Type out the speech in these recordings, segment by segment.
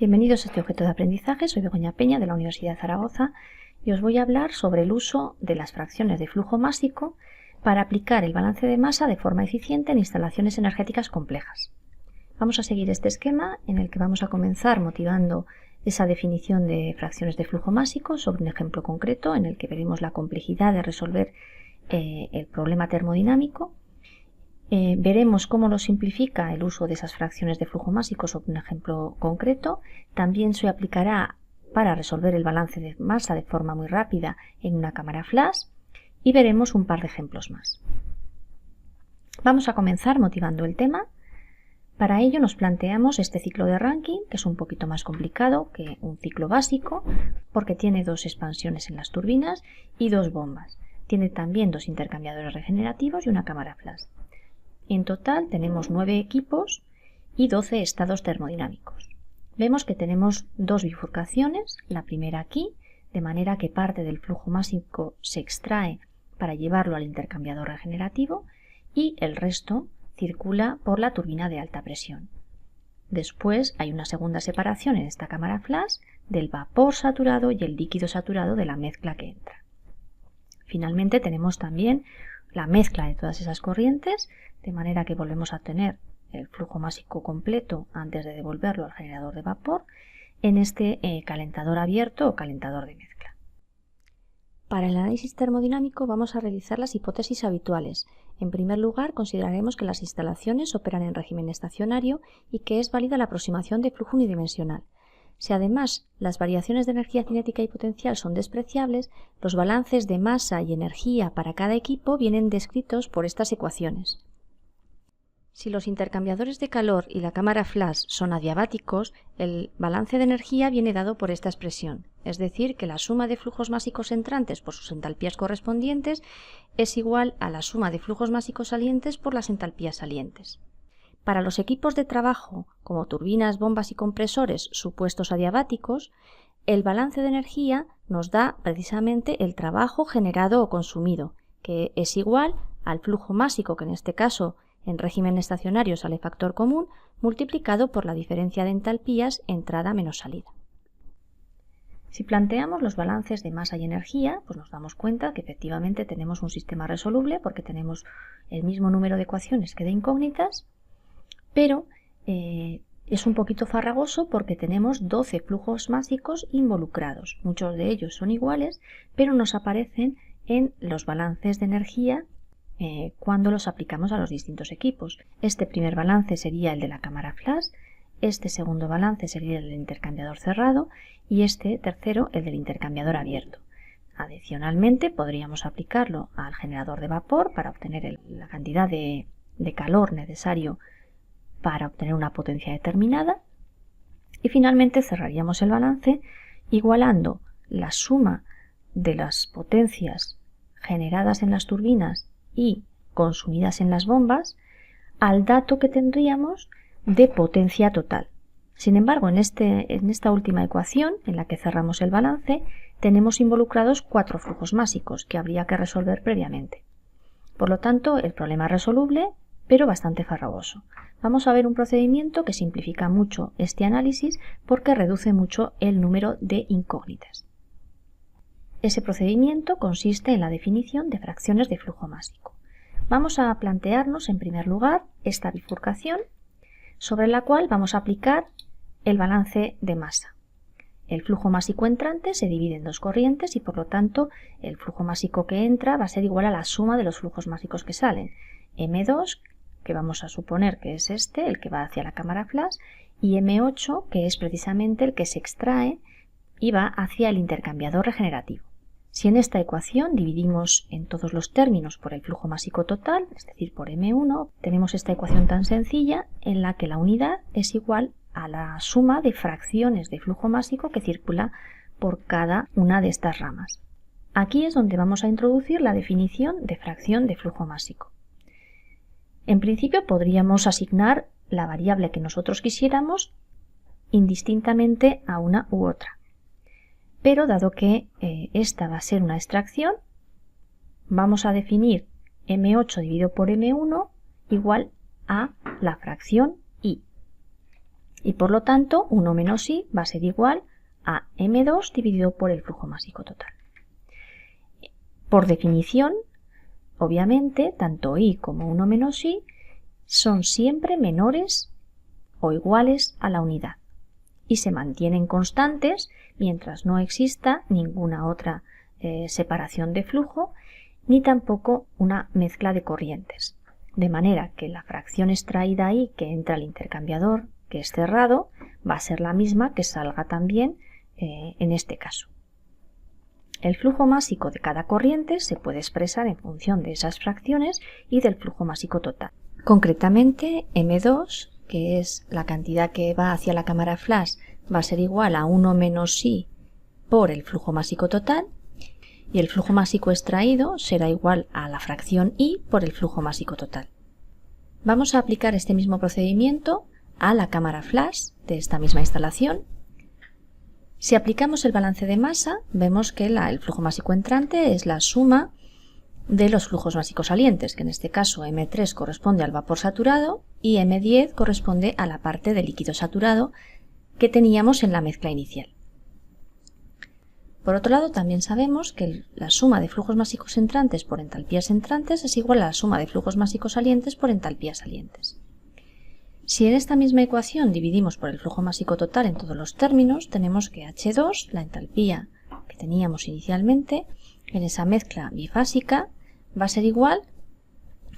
Bienvenidos a este objeto de aprendizaje. Soy Begoña Peña de la Universidad de Zaragoza y os voy a hablar sobre el uso de las fracciones de flujo másico para aplicar el balance de masa de forma eficiente en instalaciones energéticas complejas. Vamos a seguir este esquema en el que vamos a comenzar motivando esa definición de fracciones de flujo másico sobre un ejemplo concreto en el que veremos la complejidad de resolver el problema termodinámico. Veremos cómo lo simplifica el uso de esas fracciones de flujo másico sobre un ejemplo concreto. También se aplicará para resolver el balance de masa de forma muy rápida en una cámara flash y veremos un par de ejemplos más. Vamos a comenzar motivando el tema. Para ello nos planteamos este ciclo de Rankine, que es un poquito más complicado que un ciclo básico porque tiene dos expansiones en las turbinas y dos bombas. Tiene también dos intercambiadores regenerativos y una cámara flash. En total tenemos 9 equipos y 12 estados termodinámicos. Vemos que tenemos dos bifurcaciones, la primera aquí, de manera que parte del flujo másico se extrae para llevarlo al intercambiador regenerativo y el resto circula por la turbina de alta presión. Después hay una segunda separación en esta cámara flash del vapor saturado y el líquido saturado de la mezcla que entra. Finalmente tenemos también la mezcla de todas esas corrientes, de manera que volvemos a tener el flujo másico completo antes de devolverlo al generador de vapor en este calentador abierto o calentador de mezcla. Para el análisis termodinámico vamos a realizar las hipótesis habituales. En primer lugar, consideraremos que las instalaciones operan en régimen estacionario y que es válida la aproximación de flujo unidimensional. Si además las variaciones de energía cinética y potencial son despreciables, los balances de masa y energía para cada equipo vienen descritos por estas ecuaciones. Si los intercambiadores de calor y la cámara flash son adiabáticos, el balance de energía viene dado por esta expresión, es decir, que la suma de flujos másicos entrantes por sus entalpías correspondientes es igual a la suma de flujos másicos salientes por las entalpías salientes. Para los equipos de trabajo, como turbinas, bombas y compresores supuestos adiabáticos, el balance de energía nos da precisamente el trabajo generado o consumido, que es igual al flujo másico, que en este caso en régimen estacionario sale factor común, multiplicado por la diferencia de entalpías entrada menos salida. Si planteamos los balances de masa y energía, pues nos damos cuenta que efectivamente tenemos un sistema resoluble porque tenemos el mismo número de ecuaciones que de incógnitas, pero es un poquito farragoso porque tenemos 12 flujos másicos involucrados. Muchos de ellos son iguales, pero nos aparecen en los balances de energía cuando los aplicamos a los distintos equipos. Este primer balance sería el de la cámara flash, este segundo balance sería el del intercambiador cerrado y este tercero el del intercambiador abierto. Adicionalmente podríamos aplicarlo al generador de vapor para obtener la cantidad de calor necesario para obtener una potencia determinada y finalmente cerraríamos el balance igualando la suma de las potencias generadas en las turbinas y consumidas en las bombas al dato que tendríamos de potencia total. Sin embargo, en esta última ecuación en la que cerramos el balance tenemos involucrados 4 flujos másicos que habría que resolver previamente. Por lo tanto, el problema es resoluble, pero bastante farragoso. Vamos a ver un procedimiento que simplifica mucho este análisis porque reduce mucho el número de incógnitas. Ese procedimiento consiste en la definición de fracciones de flujo másico. Vamos a plantearnos en primer lugar esta bifurcación sobre la cual vamos a aplicar el balance de masa. El flujo másico entrante se divide en dos corrientes y por lo tanto el flujo másico que entra va a ser igual a la suma de los flujos másicos que salen. M2, que vamos a suponer que es este, el que va hacia la cámara flash, y M8, que es precisamente el que se extrae y va hacia el intercambiador regenerativo. Si en esta ecuación dividimos en todos los términos por el flujo másico total, es decir, por M1, tenemos esta ecuación tan sencilla en la que la unidad es igual a la suma de fracciones de flujo másico que circula por cada una de estas ramas. Aquí es donde vamos a introducir la definición de fracción de flujo másico. En principio podríamos asignar la variable que nosotros quisiéramos indistintamente a una u otra. Pero dado que esta va a ser una extracción, vamos a definir M8 dividido por M1 igual a la fracción I. y por lo tanto 1 menos I va a ser igual a M2 dividido por el flujo másico total. Por definición, obviamente, tanto I como 1 menos I son siempre menores o iguales a la unidad y se mantienen constantes mientras no exista ninguna otra separación de flujo ni tampoco una mezcla de corrientes. De manera que la fracción extraída ahí que entra al intercambiador, que es cerrado, va a ser la misma que salga también en este caso. El flujo másico de cada corriente se puede expresar en función de esas fracciones y del flujo másico total. Concretamente, M2, que es la cantidad que va hacia la cámara flash, va a ser igual a 1 menos I por el flujo másico total, y el flujo másico extraído será igual a la fracción I por el flujo másico total. Vamos a aplicar este mismo procedimiento a la cámara flash de esta misma instalación. Si aplicamos el balance de masa, vemos que el flujo másico entrante es la suma de los flujos másicos salientes, que en este caso M3 corresponde al vapor saturado y M10 corresponde a la parte de líquido saturado que teníamos en la mezcla inicial. Por otro lado, también sabemos que la suma de flujos másicos entrantes por entalpías entrantes es igual a la suma de flujos másicos salientes por entalpías salientes. Si en esta misma ecuación dividimos por el flujo másico total en todos los términos, tenemos que H2, la entalpía que teníamos inicialmente, en esa mezcla bifásica, va a ser igual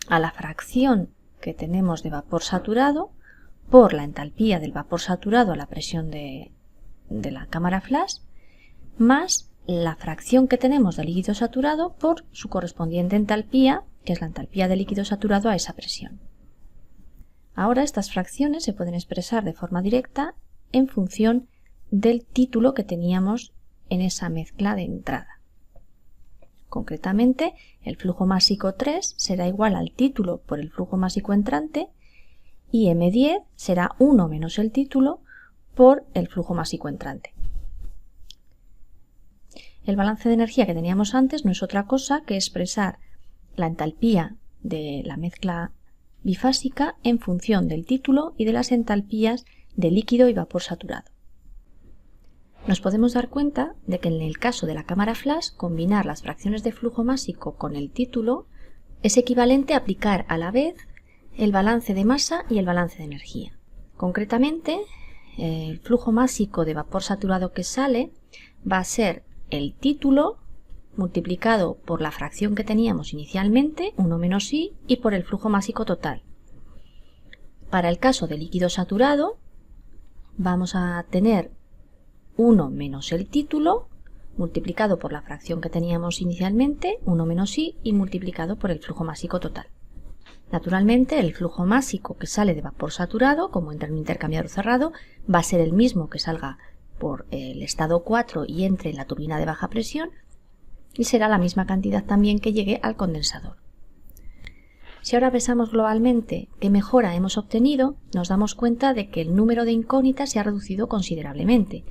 a la fracción que tenemos de vapor saturado por la entalpía del vapor saturado a la presión de la cámara flash, más la fracción que tenemos de líquido saturado por su correspondiente entalpía, que es la entalpía del líquido saturado a esa presión. Ahora estas fracciones se pueden expresar de forma directa en función del título que teníamos en esa mezcla de entrada. Concretamente, el flujo másico 3 será igual al título por el flujo másico entrante y M10 será 1 menos el título por el flujo másico entrante. El balance de energía que teníamos antes no es otra cosa que expresar la entalpía de la mezcla bifásica en función del título y de las entalpías de líquido y vapor saturado. Nos podemos dar cuenta de que en el caso de la cámara flash, combinar las fracciones de flujo másico con el título es equivalente a aplicar a la vez el balance de masa y el balance de energía. Concretamente, el flujo másico de vapor saturado que sale va a ser el título multiplicado por la fracción que teníamos inicialmente, 1 menos I, y por el flujo másico total. Para el caso de líquido saturado, vamos a tener 1 menos el título, multiplicado por la fracción que teníamos inicialmente, 1 menos I, y multiplicado por el flujo másico total. Naturalmente, el flujo másico que sale de vapor saturado, como entra en un intercambiador cerrado, va a ser el mismo que salga por el estado 4 y entre en la turbina de baja presión, y será la misma cantidad también que llegue al condensador. Si ahora pensamos globalmente qué mejora hemos obtenido, nos damos cuenta de que el número de incógnitas se ha reducido considerablemente,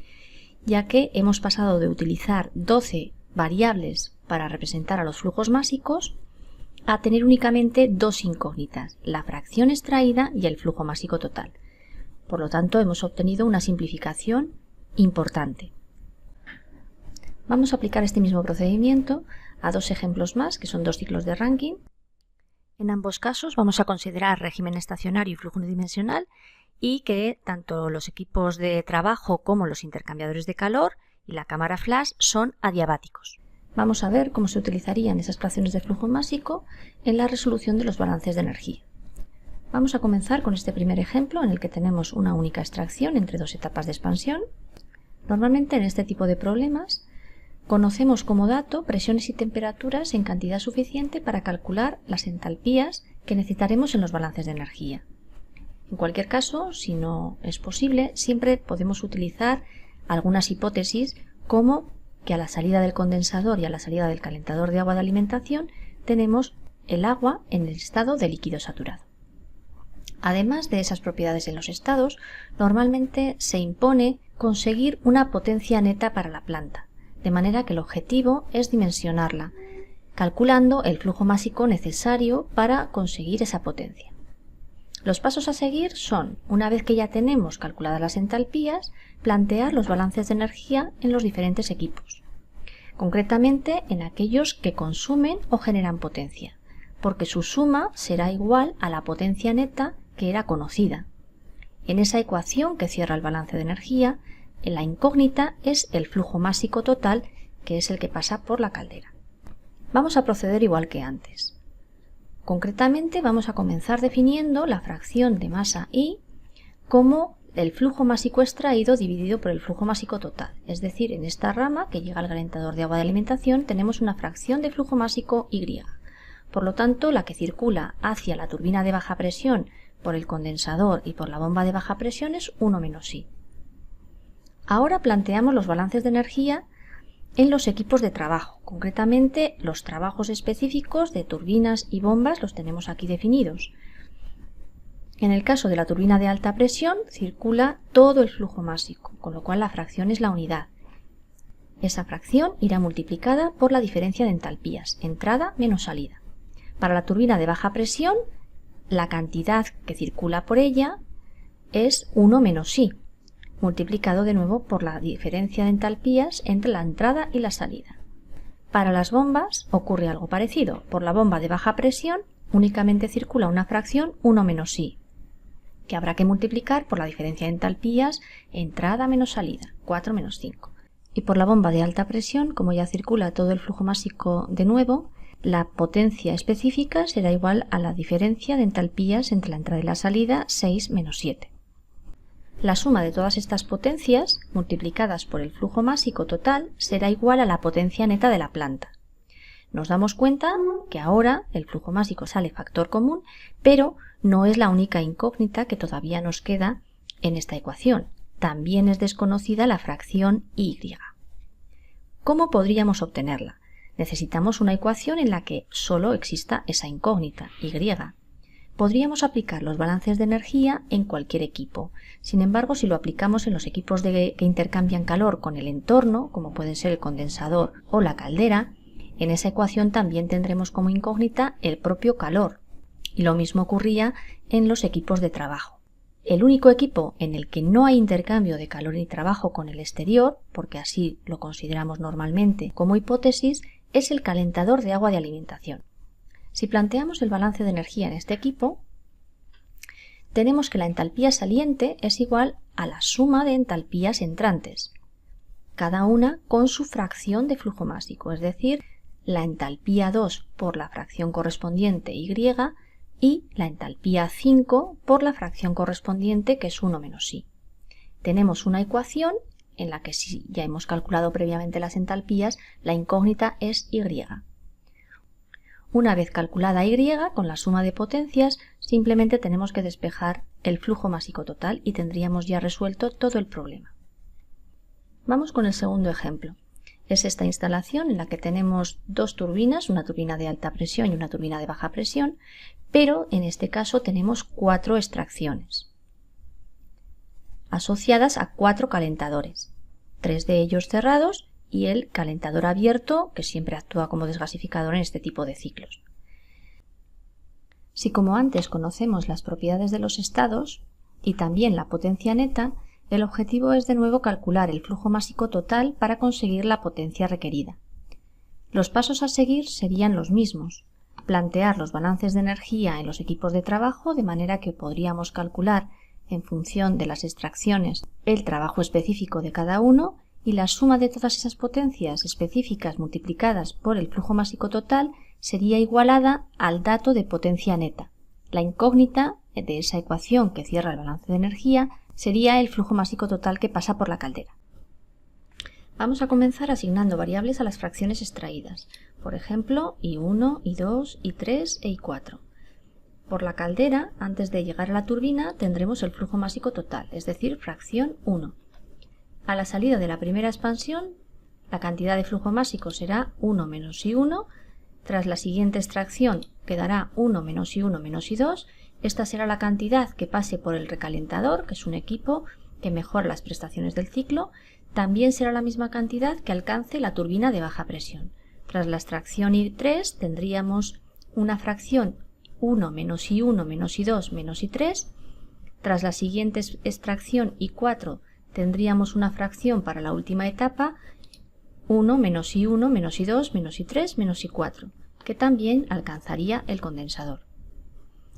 ya que hemos pasado de utilizar 12 variables para representar a los flujos másicos a tener únicamente 2 incógnitas, la fracción extraída y el flujo másico total. Por lo tanto, hemos obtenido una simplificación importante. Vamos a aplicar este mismo procedimiento a 2 ejemplos más, que son 2 ciclos de Rankine. En ambos casos vamos a considerar régimen estacionario y flujo unidimensional y que tanto los equipos de trabajo como los intercambiadores de calor y la cámara flash son adiabáticos. Vamos a ver cómo se utilizarían esas fracciones de flujo másico en la resolución de los balances de energía. Vamos a comenzar con este primer ejemplo en el que tenemos una única extracción entre 2 etapas de expansión. Normalmente en este tipo de problemas conocemos como dato presiones y temperaturas en cantidad suficiente para calcular las entalpías que necesitaremos en los balances de energía. En cualquier caso, si no es posible, siempre podemos utilizar algunas hipótesis como que a la salida del condensador y a la salida del calentador de agua de alimentación tenemos el agua en el estado de líquido saturado. Además de esas propiedades en los estados, normalmente se impone conseguir una potencia neta para la planta, de manera que el objetivo es dimensionarla, calculando el flujo másico necesario para conseguir esa potencia. Los pasos a seguir son, una vez que ya tenemos calculadas las entalpías, plantear los balances de energía en los diferentes equipos, concretamente en aquellos que consumen o generan potencia, porque su suma será igual a la potencia neta que era conocida. En esa ecuación que cierra el balance de energía, la incógnita es el flujo másico total, que es el que pasa por la caldera. Vamos a proceder igual que antes. Concretamente vamos a comenzar definiendo la fracción de masa I como el flujo másico extraído dividido por el flujo másico total. Es decir, en esta rama que llega al calentador de agua de alimentación tenemos una fracción de flujo másico Y. Por lo tanto, la que circula hacia la turbina de baja presión por el condensador y por la bomba de baja presión es 1 menos I. Ahora planteamos los balances de energía en los equipos de trabajo. Concretamente, los trabajos específicos de turbinas y bombas los tenemos aquí definidos. En el caso de la turbina de alta presión, circula todo el flujo másico, con lo cual la fracción es la unidad. Esa fracción irá multiplicada por la diferencia de entalpías, entrada menos salida. Para la turbina de baja presión, la cantidad que circula por ella es 1 menos I, multiplicado de nuevo por la diferencia de entalpías entre la entrada y la salida. Para las bombas ocurre algo parecido. Por la bomba de baja presión únicamente circula una fracción 1 menos I, que habrá que multiplicar por la diferencia de entalpías entrada menos salida, 4 menos 5. Y por la bomba de alta presión, como ya circula todo el flujo másico de nuevo, la potencia específica será igual a la diferencia de entalpías entre la entrada y la salida, 6 menos 7. La suma de todas estas potencias, multiplicadas por el flujo másico total, será igual a la potencia neta de la planta. Nos damos cuenta que ahora el flujo másico sale factor común, pero no es la única incógnita que todavía nos queda en esta ecuación. También es desconocida la fracción Y. ¿Cómo podríamos obtenerla? Necesitamos una ecuación en la que solo exista esa incógnita, Y. Podríamos aplicar los balances de energía en cualquier equipo. Sin embargo, si lo aplicamos en los equipos que intercambian calor con el entorno, como pueden ser el condensador o la caldera, en esa ecuación también tendremos como incógnita el propio calor. Y lo mismo ocurría en los equipos de trabajo. El único equipo en el que no hay intercambio de calor y trabajo con el exterior, porque así lo consideramos normalmente como hipótesis, es el calentador de agua de alimentación. Si planteamos el balance de energía en este equipo, tenemos que la entalpía saliente es igual a la suma de entalpías entrantes, cada una con su fracción de flujo másico, es decir, la entalpía 2 por la fracción correspondiente Y y la entalpía 5 por la fracción correspondiente, que es 1 menos I. Tenemos una ecuación en la que, si ya hemos calculado previamente las entalpías, la incógnita es Y. Una vez calculada Y, con la suma de potencias, simplemente tenemos que despejar el flujo másico total y tendríamos ya resuelto todo el problema. Vamos con el segundo ejemplo. Es esta instalación en la que tenemos dos turbinas, una turbina de alta presión y una turbina de baja presión, pero en este caso tenemos 4 extracciones asociadas a 4 calentadores, 3 de ellos cerrados y el calentador abierto, que siempre actúa como desgasificador en este tipo de ciclos. Si, como antes, conocemos las propiedades de los estados y también la potencia neta, el objetivo es de nuevo calcular el flujo másico total para conseguir la potencia requerida. Los pasos a seguir serían los mismos: plantear los balances de energía en los equipos de trabajo, de manera que podríamos calcular en función de las extracciones el trabajo específico de cada uno, y la suma de todas esas potencias específicas multiplicadas por el flujo másico total sería igualada al dato de potencia neta. La incógnita de esa ecuación que cierra el balance de energía sería el flujo másico total que pasa por la caldera. Vamos a comenzar asignando variables a las fracciones extraídas, por ejemplo, I1, I2, I3 e I4. Por la caldera, antes de llegar a la turbina, tendremos el flujo másico total, es decir, fracción 1. A la salida de la primera expansión, la cantidad de flujo másico será 1 menos I1. Tras la siguiente extracción quedará 1 menos I1 menos I2. Esta será la cantidad que pase por el recalentador, que es un equipo que mejora las prestaciones del ciclo. También será la misma cantidad que alcance la turbina de baja presión. Tras la extracción I3 tendríamos una fracción 1 menos I1 menos I2 menos I3. Tras la siguiente extracción I4 tendríamos una fracción para la última etapa, 1 menos I1 menos I2 menos I3 menos I4, que también alcanzaría el condensador.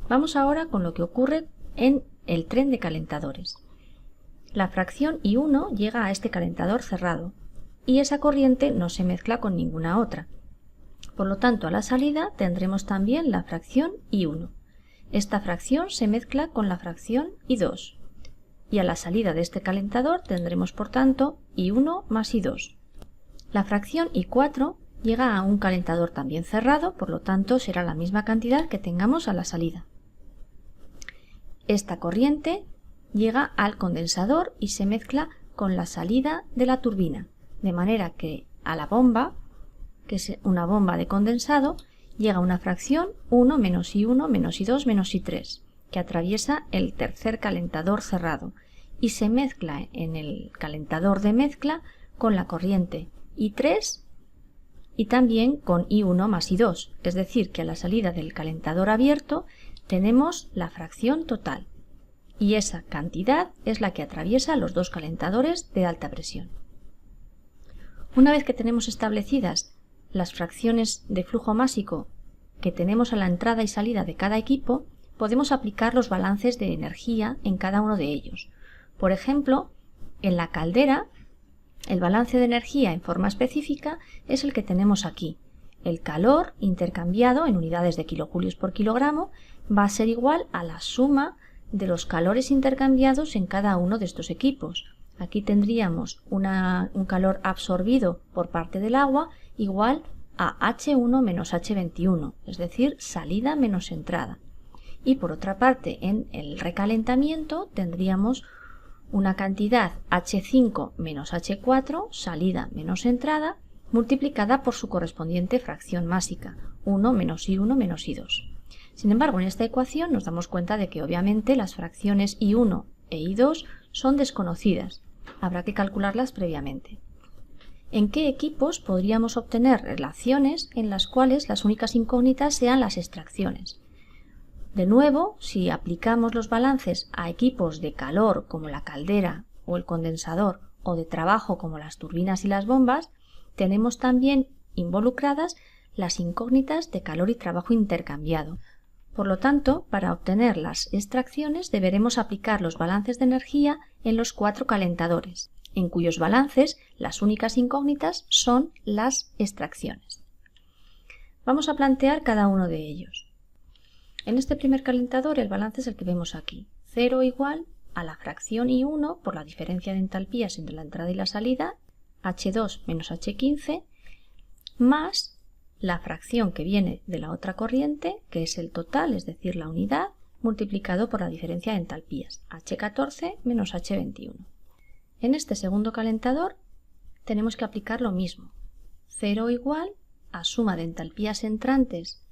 Vamos ahora con lo que ocurre en el tren de calentadores. La fracción I1 llega a este calentador cerrado y esa corriente no se mezcla con ninguna otra. Por lo tanto, a la salida tendremos también la fracción I1. Esta fracción se mezcla con la fracción I2. Y a la salida de este calentador tendremos, por tanto, I1 más I2. La fracción I4 llega a un calentador también cerrado, por lo tanto será la misma cantidad que tengamos a la salida. Esta corriente llega al condensador y se mezcla con la salida de la turbina, de manera que a la bomba, que es una bomba de condensado, llega una fracción 1 menos I1 menos I2 menos I3, que atraviesa el tercer calentador cerrado y se mezcla en el calentador de mezcla con la corriente I3 y también con I1 más I2, es decir, que a la salida del calentador abierto tenemos la fracción total y esa cantidad es la que atraviesa los dos calentadores de alta presión. Una vez que tenemos establecidas las fracciones de flujo másico que tenemos a la entrada y salida de cada equipo, podemos aplicar los balances de energía en cada uno de ellos. Por ejemplo, en la caldera, el balance de energía en forma específica es el que tenemos aquí. El calor intercambiado en unidades de kilojulios por kilogramo va a ser igual a la suma de los calores intercambiados en cada uno de estos equipos. Aquí tendríamos un calor absorbido por parte del agua igual a H1 menos H21, es decir, salida menos entrada. Y por otra parte, en el recalentamiento tendríamos una cantidad H5 menos H4, salida menos entrada, multiplicada por su correspondiente fracción másica, 1 menos I1 menos I2. Sin embargo, en esta ecuación nos damos cuenta de que obviamente las fracciones I1 e I2 son desconocidas. Habrá que calcularlas previamente. ¿En qué equipos podríamos obtener relaciones en las cuales las únicas incógnitas sean las extracciones? De nuevo, si aplicamos los balances a equipos de calor como la caldera o el condensador o de trabajo como las turbinas y las bombas, tenemos también involucradas las incógnitas de calor y trabajo intercambiado. Por lo tanto, para obtener las extracciones deberemos aplicar los balances de energía en los 4 calentadores, en cuyos balances las únicas incógnitas son las extracciones. Vamos a plantear cada uno de ellos. En este primer calentador el balance es el que vemos aquí, 0 igual a la fracción I1 por la diferencia de entalpías entre la entrada y la salida, H2 menos H15, más la fracción que viene de la otra corriente, que es el total, es decir, la unidad, multiplicado por la diferencia de entalpías, H14 menos H21. En este segundo calentador tenemos que aplicar lo mismo, 0 igual a suma de entalpías entrantes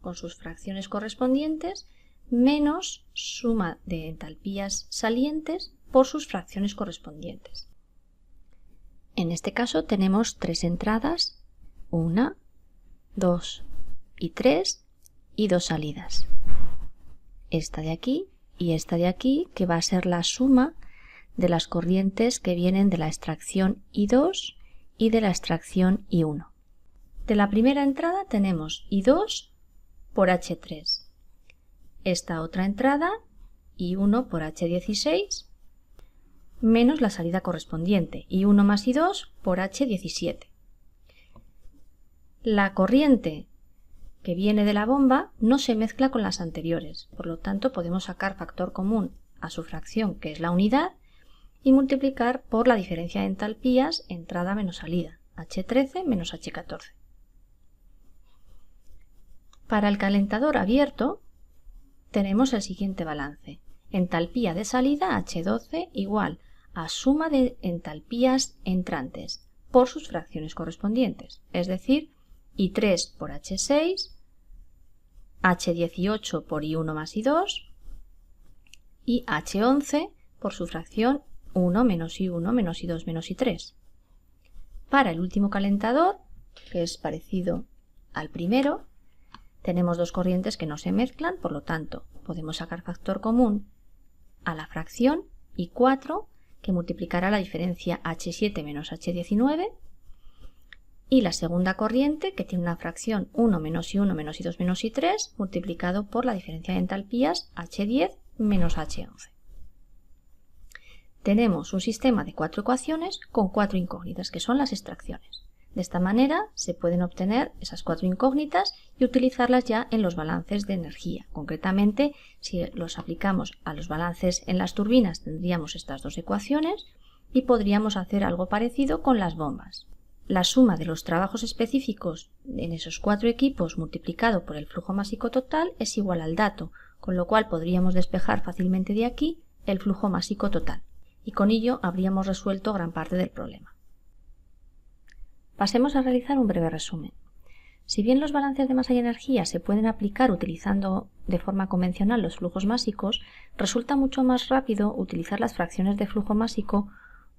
con sus fracciones correspondientes menos suma de entalpías salientes por sus fracciones correspondientes. En este caso tenemos 3 entradas, 1, 2 y 3 y 2 salidas. Esta de aquí y esta de aquí, que va a ser la suma de las corrientes que vienen de la extracción I2 y de la extracción I1. De la primera entrada tenemos I2 por H3. Esta otra entrada, I1 por H16, menos la salida correspondiente, I1 más I2 por H17. La corriente que viene de la bomba no se mezcla con las anteriores, por lo tanto podemos sacar factor común a su fracción, que es la unidad, y multiplicar por la diferencia de entalpías entrada menos salida, H13 menos H14. Para el calentador abierto tenemos el siguiente balance. Entalpía de salida H12 igual a suma de entalpías entrantes por sus fracciones correspondientes, es decir, I3 por H6, H18 por I1 más I2 y H11 por su fracción 1 menos I1 menos I2 menos I3. Para el último calentador, que es parecido al primero, Tenemos dos corrientes que no se mezclan, por lo tanto, podemos sacar factor común a la fracción I4, que multiplicará la diferencia H7 menos H19, y la segunda corriente, que tiene una fracción 1 menos I1 menos I2 menos I3, multiplicado por la diferencia de entalpías H10 menos H11. Tenemos un sistema de 4 ecuaciones con 4 incógnitas, que son las extracciones. De esta manera se pueden obtener esas 4 incógnitas y utilizarlas ya en los balances de energía. Concretamente, si los aplicamos a los balances en las turbinas, tendríamos estas dos ecuaciones y podríamos hacer algo parecido con las bombas. La suma de los trabajos específicos en esos 4 equipos multiplicado por el flujo másico total es igual al dato, con lo cual podríamos despejar fácilmente de aquí el flujo másico total. Y con ello habríamos resuelto gran parte del problema. Pasemos a realizar un breve resumen. Si bien los balances de masa y energía se pueden aplicar utilizando de forma convencional los flujos másicos, resulta mucho más rápido utilizar las fracciones de flujo másico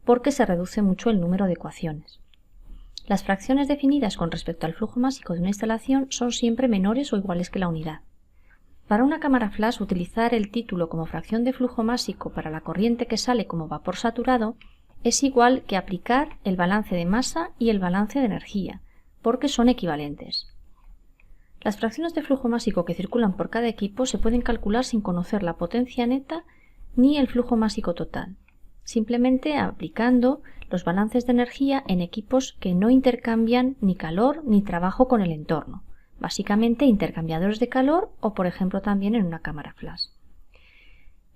porque se reduce mucho el número de ecuaciones. Las fracciones definidas con respecto al flujo másico de una instalación son siempre menores o iguales que la unidad. Para una cámara flash, utilizar el título como fracción de flujo másico para la corriente que sale como vapor saturado es igual que aplicar el balance de masa y el balance de energía, porque son equivalentes. Las fracciones de flujo másico que circulan por cada equipo se pueden calcular sin conocer la potencia neta ni el flujo másico total, simplemente aplicando los balances de energía en equipos que no intercambian ni calor ni trabajo con el entorno, básicamente intercambiadores de calor o, por ejemplo, también en una cámara flash.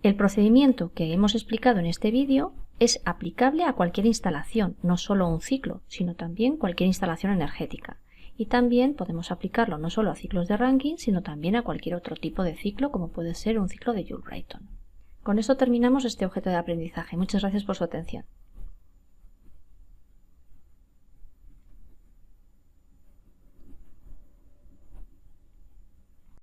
El procedimiento que hemos explicado en este vídeo es aplicable a cualquier instalación, no solo a un ciclo, sino también cualquier instalación energética. Y también podemos aplicarlo no solo a ciclos de Rankine, sino también a cualquier otro tipo de ciclo, como puede ser un ciclo de Joule-Brayton. Con esto terminamos este objeto de aprendizaje. Muchas gracias por su atención.